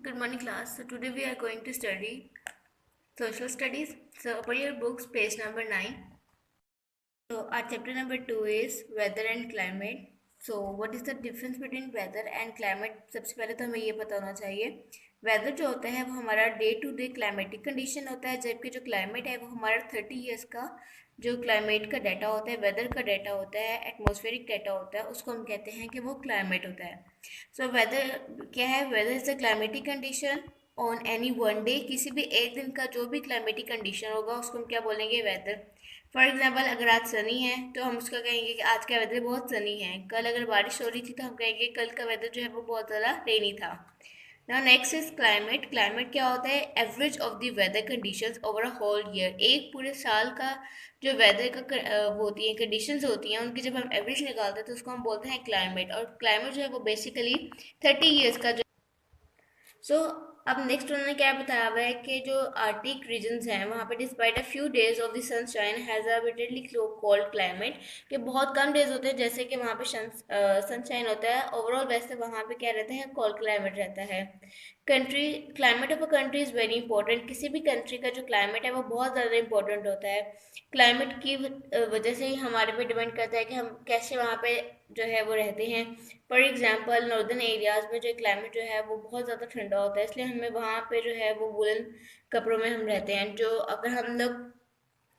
Good morning, class. So today we are going to study social studies. So open your books, page number 9. So our chapter number 2 is weather and climate. So what is the difference between weather and climate? सबसे पहले तो हमें ये पता होना चाहिए weather जो होता है वो हमारा day to day climatic condition होता है, जबकि जो क्लाइमेट है वो हमारा 30 ईयर्स का जो क्लाइमेट का डाटा होता है, वेदर का डाटा होता है, एटमॉस्फेरिक डाटा होता है, उसको हम कहते हैं कि वो क्लाइमेट होता है। सो वेदर क्या है? Weather is the climatic condition on any one day. किसी भी एक दिन का जो भी क्लाइमेटिक कंडीशन होगा उसको हम क्या बोलेंगे? वेदर। फॉर एग्जाम्पल, अगर आज सनी है तो हम उसका कहेंगे कि आज का वेदर बहुत सनी है। कल अगर बारिश हो रही थी तो हम कहेंगे कल का वेदर जो है वो बहुत ज़्यादा रेनी था। Now next is climate. Climate क्या होता है? Average of the weather conditions over a whole year. एक पूरे साल का जो वेदर का वो होती है कंडीशंस होती हैं, उनकी जब हम एवरेज निकालते हैं तो उसको हम बोलते हैं क्लाइमेट। और क्लाइमेट जो है वो बेसिकली 30 ईयर्स का सो अब नेक्स्ट उन्होंने क्या बताया हुआ है कि जो आर्टिक रीजन्स हैं वहाँ पे despite a few days of the sunshine has a bitterly cold climate, कि बहुत कम डेज होते हैं जैसे कि वहाँ पे सनशाइन होता है। ओवरऑल वैसे वहाँ पे क्या रहता है? कोल्ड क्लाइमेट रहता है। Country climate of a country is very important. किसी भी कंट्री का जो क्लाइमेट है वो बहुत ज़्यादा इंपॉर्टेंट होता है। क्लाइमेट की वजह से ही हमारे पे डिपेंड करता है कि हम कैसे वहाँ पे जो है वो रहते हैं। फॉर एग्जांपल, नॉर्दर्न एरियाज़ में जो क्लाइमेट जो है वो बहुत ज़्यादा ठंडा होता है, इसलिए हमें वहाँ पे जो है वो वुलन कपड़ों में हम रहते हैं। जो अगर हम लोग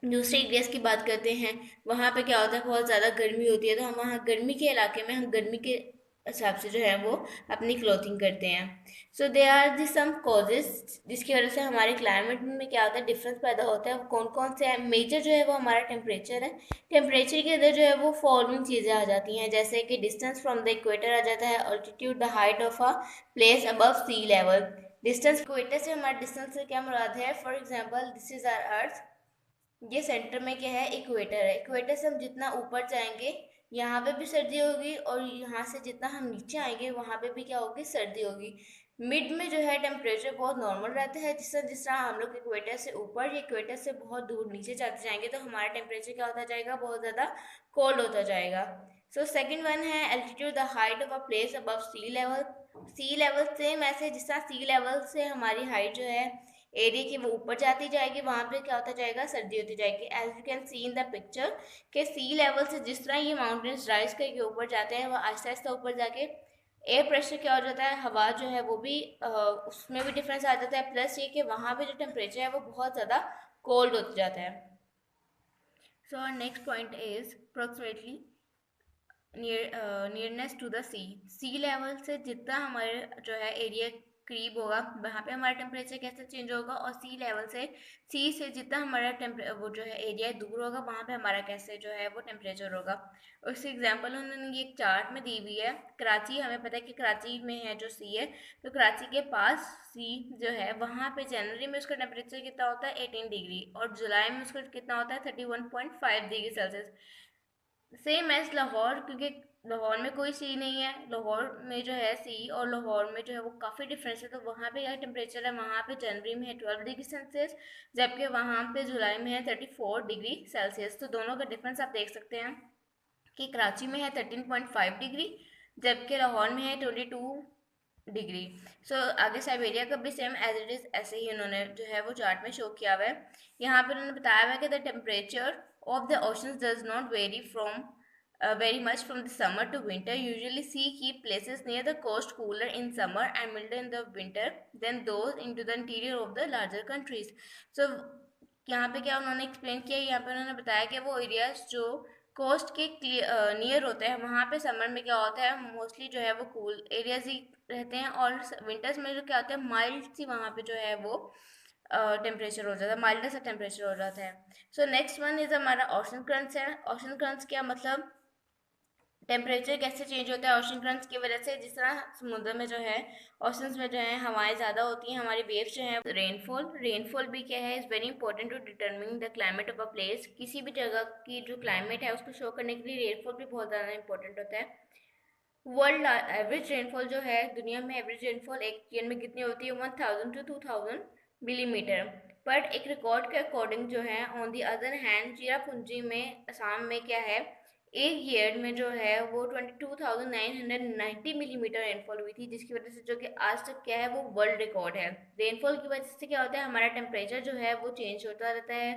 दूसरे एरियाज़ की बात करते हैं, वहाँ पे क्या होता है? बहुत ज़्यादा गर्मी होती है, तो हम वहाँ गर्मी के इलाके में हम गर्मी के हिसाब से जो है वो अपनी क्लोथिंग करते हैं। सो they are the some causes जिसकी वजह से हमारे क्लाइमेट में क्या होता है? डिफरेंस पैदा होता है। वो कौन कौन से हैं? मेजर जो है वो हमारा टेम्परेचर है। टेम्परेचर के अंदर जो है वो फॉलोइंग चीज़ें आ जाती हैं, जैसे कि डिस्टेंस फ्रॉम द इक्वेटर आ जाता है, altitude, the height of a place above sea level. Distance equator से हमारे डिस्टेंस से क्या मुराद है? For example, this is our earth. ये सेंटर में क्या है? इक्वेटर है। इक्वेटर से हम जितना ऊपर जाएंगे यहाँ पे भी सर्दी होगी, और यहाँ से जितना हम नीचे आएंगे वहाँ पे भी क्या होगी? सर्दी होगी। मिड में जो है टेम्परेचर बहुत नॉर्मल रहता है। जिस तरह हम लोग इक्वेटर से ऊपर या इक्वेटर से बहुत दूर नीचे जाते जाएंगे तो हमारा टेम्परेचर क्या होता जाएगा? बहुत ज़्यादा कोल्ड होता जाएगा। सो सेकंड वन है altitude, the height of a place above sea level. Sea level same ऐसे जिस तरह सी लेवल से हमारी हाइट जो है एरिया की वो ऊपर जाती जाएगी, वहां पे क्या होता जाएगा? सर्दी होती जाएगी। As you can see in the picture के सी लेवल से जिस तरह ये माउंटेन्स राइज करके ऊपर जाते हैं, वह आहिस्ता आहिस्ता ऊपर जाके एयर प्रेशर क्या हो जाता है? हवा जो है वो भी उसमें भी डिफरेंस आ जाता है। प्लस ये कि वहाँ पे जो टेम्परेचर है वो बहुत ज़्यादा कोल्ड हो जाता है। So our next point is approximately nearness to the sea. Sea level से जितना हमारे जो है एरिया करीब होगा वहाँ पे हमारा टेम्परेचर कैसे चेंज होगा, और सी लेवल से सी से जितना हमारा वो जो है एरिया दूर होगा वहाँ पे हमारा कैसे जो है वो टेम्परेचर होगा। उसकी एग्जांपल उन्होंने ये एक चार्ट में दी हुई है। कराची, हमें पता है कि कराची में है जो सी है, तो कराची के पास सी जो है वहाँ पे जनवरी में उसका टेम्परेचर कितना होता है? 18 डिग्री, और जुलाई में उसका कितना होता है? 31.5 degree Celsius. Same as Lahore, क्योंकि लाहौर में कोई सी नहीं है। लाहौर में जो है सी और लाहौर में जो है वो काफ़ी डिफरेंस है। तो वहाँ पे क्या टेम्परेचर है? वहाँ पे जनवरी में है 12 डिग्री सेल्सियस, जबकि वहाँ पे जुलाई में है 34 डिग्री सेल्सियस। तो दोनों का डिफरेंस आप देख सकते हैं कि कराची में है 13.5 डिग्री, जबकि लाहौर में है 22 डिग्री। सो आगे साइबेरिया का भी सेम एज इट इज़ ऐसे ही उन्होंने जो है वो चार्ट में शो किया हुआ है। यहाँ पे उन्होंने बताया हुआ है कि the temperature of the oceans does not vary from very much from the summer to winter. Usually, sea keep places near the coast cooler in summer and milder in the winter than those into the interior of the larger countries. So यहाँ पे क्या उन्होंने explain किया? यहाँ पे उन्होंने बताया कि वो एरियाज जो कोस्ट के नियर होते हैं वहाँ पे समर में क्या होता है? मोस्टली जो है वो कूल एरियाज ही रहते हैं, और विंटर्स में जो क्या होता है? माइल्ड सी वहाँ पे जो है वो टेम्परेचर हो जाता है, माइल्ड सा टेम्परेचर हो जाता है। सो नेक्स्ट वन इज हमारा ओशन करंट्स है। ओशन करंट्स क्या मतलब? टेम्परेचर कैसे चेंज होता है ओशन करंट्स की वजह से? जिस तरह समुद्र में जो है, ओशंस में जो है हवाएं ज़्यादा होती हैं, हमारी वेव्स जो हैं। रेनफॉल, रेनफॉल भी क्या है? Is very important to determine the climate of a place. किसी भी जगह की जो क्लाइमेट है उसको शो करने के लिए रेनफॉल भी बहुत ज़्यादा इंपॉर्टेंट होता है। वर्ल्ड एवरेज रेनफॉल जो है, दुनिया में एवरेज रेनफॉल एक ईयर में कितनी होती है? 1000 to 2000 मिलीमीटर। बट एक रिकॉर्ड के अकॉर्डिंग जो है, on the other hand, Cherrapunji में असम में क्या है? एक ईयर में जो है वो 22,990 मिलीमीटर रेनफॉल हुई थी, जिसकी वजह से जो कि आज तक क्या है वो वर्ल्ड रिकॉर्ड है। रेनफॉल की वजह से क्या होता है, हमारा टेम्परेचर जो है वो चेंज होता रहता है।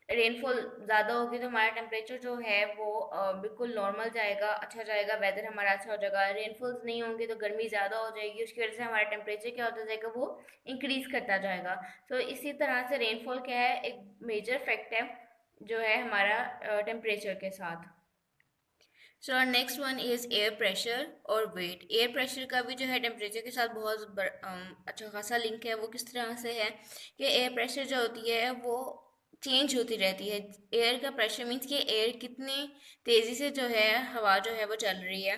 रेनफॉल ज़्यादा होगी तो हमारा टेम्परेचर जो है वो बिल्कुल नॉर्मल जाएगा, अच्छा जाएगा, वेदर हमारा अच्छा हो जाएगा। रेनफॉल्स नहीं होंगे तो गर्मी ज़्यादा हो जाएगी, उसकी वजह से हमारा टेम्परेचर क्या होता जाएगा, वो इंक्रीज़ करता जाएगा। तो इसी तरह से रेनफॉल क्या है, एक मेजर फैक्ट है जो है हमारा टेम्परेचर के साथ। सो our next one is air pressure और वेट। एयर प्रेशर का भी जो है टेम्परेचर के साथ बहुत अच्छा खासा लिंक है। वो किस तरह से है कि एयर प्रेशर जो होती है वो चेंज होती रहती है। एयर का प्रेशर मीन्स कि एयर कितनी तेज़ी से जो है हवा जो है वो चल रही है।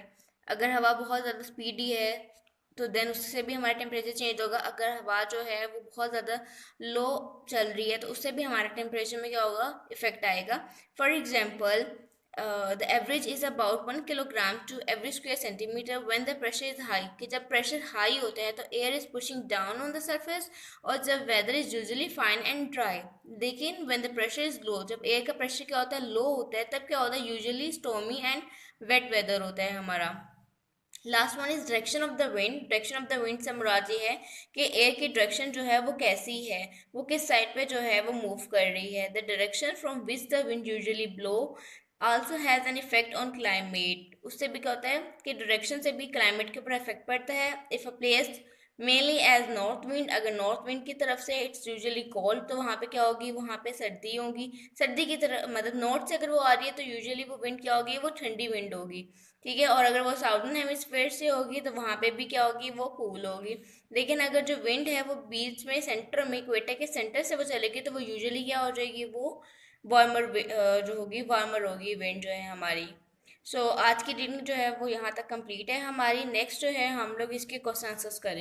अगर हवा बहुत ज़्यादा स्पीडी है तो देन उससे भी हमारा टेम्परेचर चेंज होगा। अगर हवा जो है वो बहुत ज़्यादा लो चल रही है तो उससे भी हमारे टेम्परेचर में क्या होगा, इफेक्ट आएगा। For example, the average is about 1 kilogram to every square centimeter when the pressure is high। कि जब प्रेशर हाई होता है तो air is pushing down on the surface, और जब weather is usually fine and dry. लेकिन when the pressure is low, जब air का प्रेशर क्या होता है, लो होता है, तब क्या होता है, usually stormy and wet weather होता है हमारा। Last one is direction of the wind. Direction of the wind से मुराद ये है कि एयर की डायरेक्शन जो है वो कैसी है, वो किस साइड पे जो है वो मूव कर रही है। The direction from which the wind usually blow also has an effect on climate. उससे भी क्या होता है कि डायरेक्शन से भी क्लाइमेट के ऊपर इफेक्ट पड़ता है। If a place mainly as north wind, अगर नॉर्थ विंड की तरफ से इट्स यूजुअली कोल्ड, तो वहाँ पे क्या होगी, वहाँ पे सर्दी होगी। सर्दी की तरफ मतलब नॉर्थ से अगर वो आ रही है तो यूजुअली वो विंड क्या होगी, वो ठंडी विंड होगी, ठीक है। और अगर वो साउदर्न हेमिस्फेयर से होगी तो वहाँ पे भी क्या होगी, वो कूल होगी। लेकिन अगर जो विंड है वो बीच में सेंटर में, इक्वेटर के सेंटर से वो चलेगी तो वो यूजुअली क्या हो जाएगी, वो वार्मर जो होगी, वार्मर होगी विंड जो है हमारी। सो आज की रीडिंग जो है वो यहाँ तक कंप्लीट है हमारी। नेक्स्ट जो है हम लोग इसके क्वेश्चन आंसर्स करें।